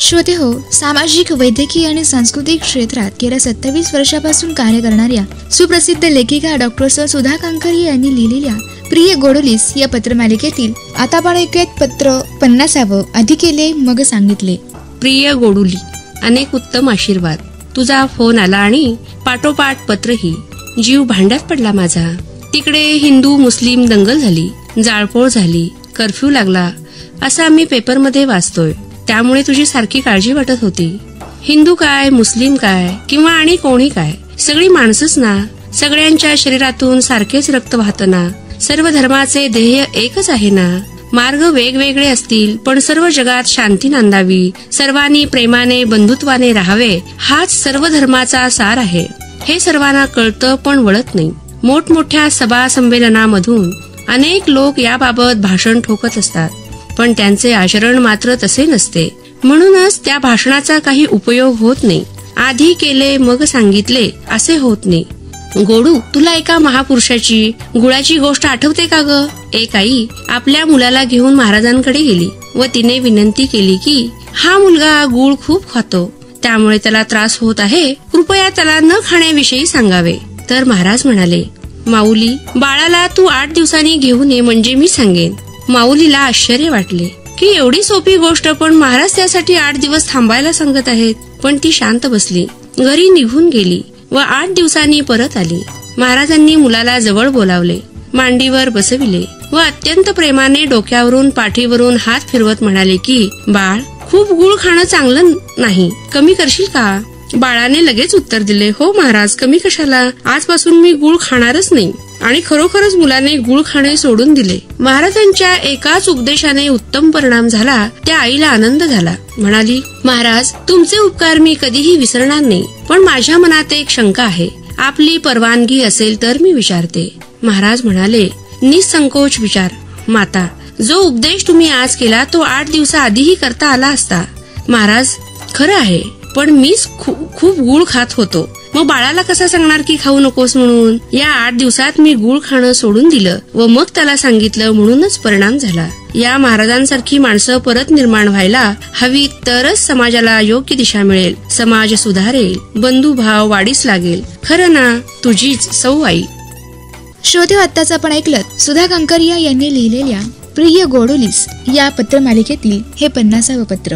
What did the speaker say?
श्रोते हो, सामाजिक, वैद्यकीय आणि सांस्कृतिक क्षेत्रात गेल्या 27 वर्षापासून कार्य करणाऱ्या सुप्रसिद्ध लेखिका डॉक्टर सुधा कांकरिया यांनी लिहिलेल्या प्रिय गोडोलीस या पत्रमालिकेतील आता आपण ऐकूयात पत्र 50. आधी केले मग सांगितले. प्रिय गोडुली, अनेक उत्तम आशीर्वाद. तुझा फोन आला आणि पाठोपाठ पत्रही. जीव भांड्यात पडला माझा. तिकडे हिंदू मुस्लिम दंगल झाली, जाळपोळ झाली, कर्फ्यू लागला असं आम्ही पेपरमध्ये वाचतोय. त्यामुळे तुझी सारखी काळजी वाटत होती. हिंदू काय, मुस्लिम काय किंवा आणि कोणी काय, सगळी माणसंच ना. सगळ्यांच्या शरीरातून सारखेच रक्त वाहतं ना. सर्व धर्माचे ध्येय एकच आहे ना. मार्ग वेगवेगळे असतील पण सर्व जगात शांती नांदावी, सर्वांनी प्रेमाने बंधुत्वाने राहावे, हाच सर्व धर्माचा सार आहे. हे सर्वांना कळतं पण वळत नाही. मोठमोठ्या सभा संमेलनामधून अनेक लोक याबाबत भाषण ठोकत असतात, पण त्यांचे आचरण मात्र तसे नसते. म्हणूनच त्या भाषणाचा काही उपयोग होत नाही. आधी केले मग सांगितले असे होत नाही. गोडू, तुला एका महापुरुषाची, गुळाची गोष्ट आठवते का ग? एक आई आपल्या मुलाला घेऊन महाराजांकडे गेली व तिने विनंती केली की हा मुलगा गुळ खूप खातो, त्यामुळे त्याला त्रास होत आहे, कृपया त्याला न खाण्याविषयी सांगावे. तर महाराज म्हणाले, माऊली, बाळाला तू 8 दिवसांनी घेऊन ये म्हणजे मी सांगेन. माऊलीला आश्चर्य वाटले की एवढी सोपी गोष्ट पण महाराज त्यासाठी 8 दिवस थांबायला सांगत आहेत. पण ती शांत बसली, घरी निघून गेली व 8 दिवसांनी परत आली. महाराजांनी मुलाला जवळ बोलावले, मांडीवर बसविले व अत्यंत प्रेमाने डोक्यावरून पाठीवरून हात फिरवत म्हणाले की बाळ, खूप गुळ खाणं चांगलं नाही, कमी करशील का? बाळाने लगेच उत्तर दिले, हो महाराज, कमी कशाला, आजपासून मी गुळ खाणारच नाही. आणि खरोखरच मुलाने गुळ खाणे सोडून दिले. महाराजांच्या एकाच उपदेशाने उत्तम परिणाम झाला. त्या आईला आनंद झाला. म्हणाली, महाराज, तुमचे उपकार मी कधीही विसरणार नाही, पण माझ्या मनात एक शंका आहे. आपली परवानगी असेल तर मी विचारते. महाराज म्हणाले, निसंकोच विचार माता. जो उपदेश तुम्ही आज केला तो 8 दिवसाआधीही करता आला असता. महाराज, खरं आहे, पण मीच खूप गुळ खात होतो. मग बाळाला कसा सांगणार की खाऊ नकोस म्हणून? या 8 दिवसात मी गुळ खाणं सोडून दिलं व मग त्याला सांगितलं, म्हणूनच परिणाम झाला. या महाराजांसारखी माणसं परत निर्माण व्हायला हवी, तरच समाजाला योग्य दिशा मिळेल, समाज सुधारेल, बंधुभाव वाढीस लागेल. खरं ना? तुझीच सौ आई. श्रोते, आत्ताच आपण ऐकलं सुधा कांकरिया यांनी लिहिलेल्या प्रिय गोडोलीस या पत्रमालिकेतील हे 50वं पत्र.